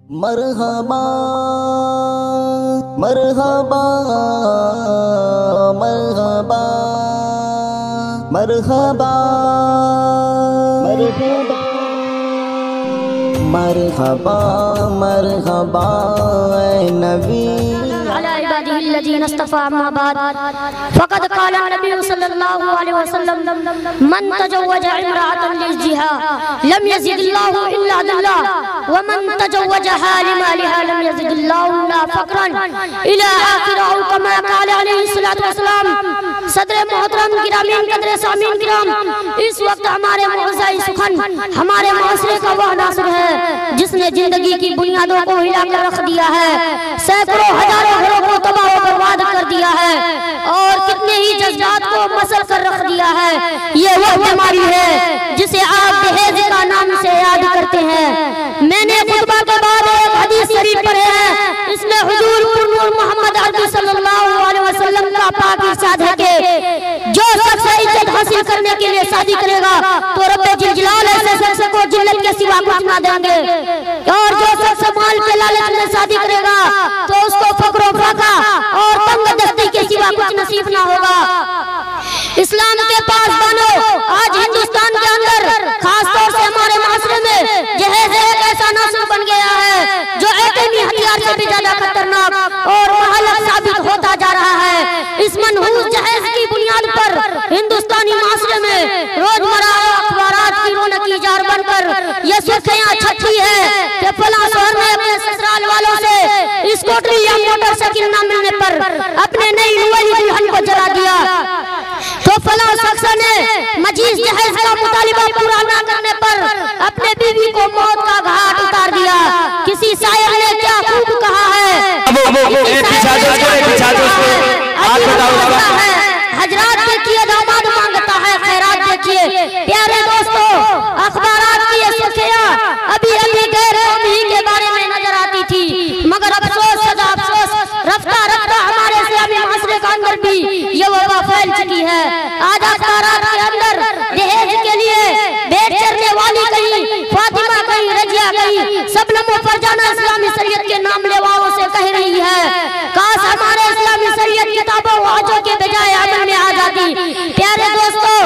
मरहबा मरहबा मरहबा मरहबा मरहबा मरहबा ऐ नबी फ़क़द क़ाल नबी सल्लल्लाहु अलैहि वसल्लम मन तज़व्वजा इम्राअतन लिज़्ज़िहा लम यज़िदिल्लाहु इल्ला दिल्ला व मन तज़व्वजहा लिमालिहा लम यज़िदिल्लाहु इल्ला फ़क़रन इला आखिर औ कमा क़ाल अलैहि सल्लतु वस्सलाम। सदर मोहतरम गिरामीन कदर सामीन गिराम, इस वक्त हमारे मौज़ाए सुखन हमारे माशरे का वह नासर है जिसने जिंदगी की बुनियादों को हिलाकर रख दिया है, सैकड़ों हजारों घरों को तबाह बर्बाद कर दिया है और कितने ही जज्बात को मसल कर रख दिया है। ये वह बीमारी है जिसे आप दहेज का नाम से याद करते हैं। मैंने खुतबा के बाद एक हदीस शरीफ पढ़े हैं, इसमें हुजूर नूर मोहम्मद अरबी सल्लल्लाहु अलैहि वसल्लम का पाक इरशाद है कि जो शख्स इज्जत हासिल करने के लिए शादी करेगा तो रब्बे जिल जलाल ऐसे शख्स को जिल्लत के सिवा कुछ ना देंगे, और जो शख्स माल के लालच में शादी करेगा तो उसको फक्र फाका और तंगदस्ती के सिवा कुछ नसीब ना होगा। इस्लाम के पास बनो, आज हिंदुस्तान के अंदर खासतौर से हमारे माशरे में जहेज एक ऐसा नासुर बन गया है जो एटमी हथियार से भी ज्यादा खतरनाक और महलक साबित होता जा रहा है। इस मनहूस जहेज की बुनियाद पर हिंदुस्तानी माशरे में रोजमर्रा अखबारात की रौनक जार बनकर ये सुर्खियां छपती है कि फलां शहर में अपने ससुराल वालों से स्कूटरी या मोटरसाइकिल न मिलने पर अपने नई वाली दुल्हन को जला दिया, तो फलां शख्स ने मजीज जहेज का मुतालिबा पूरा न करने पर अपने बीवी को मौत का घाट उतार दिया। किसी शायर ने क्या खूब कहा है, हजरात देखिए दामाद मांगता है खैरात देखिए। प्यारे दोस्तों, अखबारात की ये सुर्खियां अभी गैर कौमी के बारे में नजर आती थी, मगर अफसोस सदा अफसोस रफ्ता रफ्ता हमारे इस्लामी माशरे के अंदर भी ये वबा फैल चुकी है। आज अखबारात के अंदर दहेज के लिए भेड़ चरने वाली कहीं फातिमा कहीं रजिया कहीं सबनमो फरजाना इस्लामी शरीयत के नाम लेवाओं से कह रही है, काश हमारे इस्लामी शरीयत किताबों वाजों के बजाय अमल में आ जाती। प्यारे दोस्तों,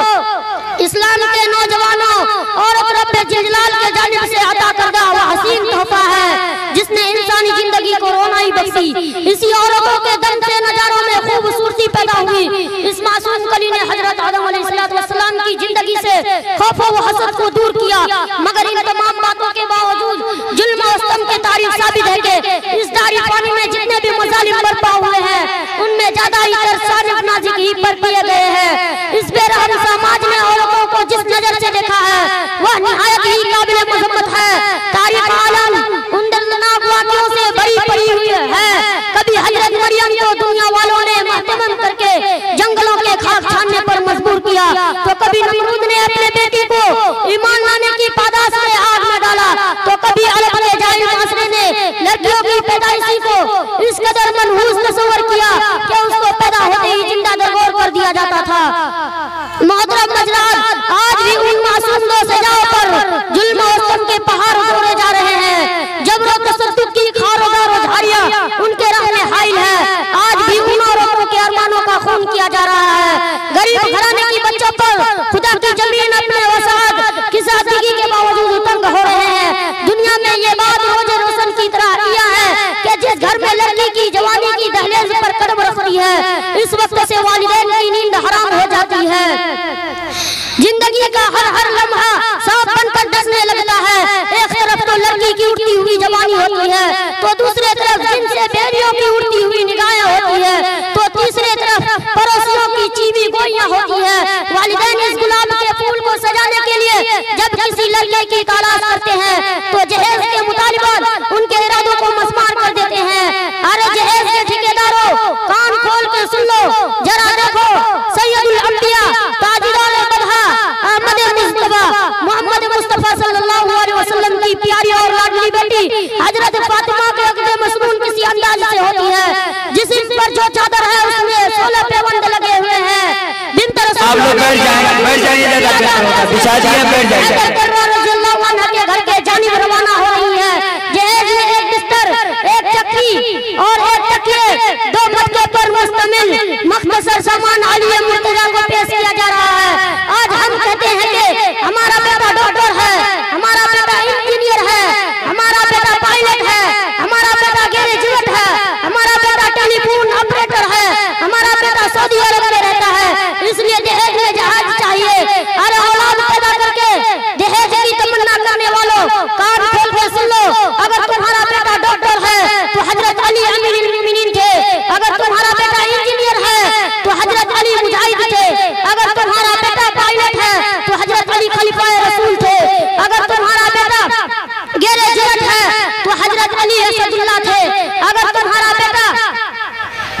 इस्लाम के नौजवानों और रब्बे जिलाल के जानिब से अता करदा वह हसीन तोहफा है जिसने इंसानी जिंदगी को रोनाई बख्शी। इसी औरतों के दम से नजारों में खूबसूरती पैदा हुई। इस मासूम कली ने हजरत आदम अलैहिस्सलाम की जिंदगी से खौफ व हसद को दूर किया, मगर इन तमाम बातों के बावजूद जुल्म और सितम की तारीफ साबित है कि इस दारी पानी में जितने भी मजालिम बरपा हुए हैं उनमें ज्यादा ही सारिफ नाजिक ही पर किए गए हैं। इस बेरहम समाज में औरतों को जिस नजर से देखा है वह निहायत ही काबिल मजम्मत है। तारीख आलम उन दर्दनाक वाक़ियों से बरी पड़ी हुई है। कभी हजरत मरियम को दुनिया वालों ने महतमम करके जंगलों के खाक छानने पर मजबूर किया, तो कभी नमरूद ने अपने बेटी को ईमान लाने की पादाश में आग में डाला, तो कभी अरब के जाहिल माशरे ने लड़कियों की पैदाइशी को इस कदर मनहूस तस्वर किया कि उसको पैदा होते ही जिंदा दरगोर कर दिया जाता था। मोहतरम नजरान, आज भी उन मासूम सजाओं पर जुल्म और सितम के पहाड़ तोड़े जा रहे हैं। जबर और तशद्दुद की खारोदार और झाड़ियां उनके राह में हाइल है। आज भी उन औरतों के अरमानों का खून किया जा रहा है। गरीब घराने की बच्चों पर खुदा की जमीन अपने वसात की सादगी के बावजूद तंग हो रहे हैं। दुनिया में ये बात रोजे रोशन की तरह किया है कि जिस घर में लड़की की जवानी की दहलीज पर कदम रख रही है, इस वक्त से वालिदैन की नींद हराम हो जाती है। जिंदगी का हर लम्हा सांप बनकर डसने लगता है। एक तरफ तो लड़की की उड़ती हुई जवानी होती है, तो दूसरे तरफ जिनसे बेरियों की उड़ती हुई निगाहें होती है, तो तीसरे तरफ पड़ोसियों की चीवी गोइयां होती है। वालिदैन इस गुलाब के फूल को सजाने के लिए जब किसी लड़के की तलाश करते हैं तो जहेज के मुतालिबान उनके इरादों को मस्मार कर देते हैं। अरे जहेज के ठेकेदारों, कान खोल कर सुन लो, जरा देखो सैयदुल अंबिया ताजदार बदहा अहमद मोहम्मद मुस्तफा सल्लल्लाहु अलैहि वसल्लम की प्यारी और लाडली बेटी हजरत फातिमा के अक़्द मसनून किसी अंदाज से होती है, जिस पर जो चादर है उसमें 16 पैबंद लगे हुए हैं। बिन तरह आप लोग बैठ जाइए बिछा जाइए, बैठ जाइए। के घर के जानिब रवाना हो रही है। जहेज में एक देखिए 2 मक्के पर मुश्तमिल मुख्तसर सामान आलिया मुर्तजा को पेश किया जा रहा है। आज हम कहते हैं कि हमारा बेटा डॉक्टर है, हमारा बेटा इंजीनियर है, हमारा बेटा पायलट है, हमारा बेटा ग्रेजुएट है, हमारा बेटा टेलीफोन ऑपरेटर है, हमारा बेटा सऊदी अरब में रहता है। इसलिए दहेज में जहाज चाहिए। अरे औलाद पैदा करके दहेज की तमन्ना करने वालों कान खोल कर सुन लो। अगर तुम्हारा बेटा डॉक्टर है तो हजरत अली अमीरुल मोमिनीन थे। अगर तुम्हारा बेटा इंजीनियर है तो हजरत अली मुजाहिद थे। अगर तुम्हारा बेटा पायलट है तो हजरत अली खलीफाए रसूल थे। अगर तुम्हारा बेटा ग्रेजुएट है तो हजरत अली असदुल्लाह थे। अगर तुम्हारा बेटा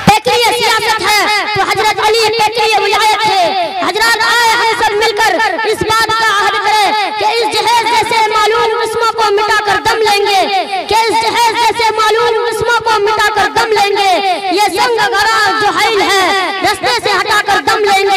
पेकरिया सियासत है तो हजरत अली पेकरिया विलायत थे। हजरत आए हम सब मिलकर इस बात का अहद करें कि इस जहेज जैसे मालूम किस्मों को मिटाकर दम लेंगे, कि इस जहेज जैसे मालूम किस्मों को मिटाकर दम लेंगे। ये संग गरा जो हाइल है रास्ते से हटाकर दम लेंगे।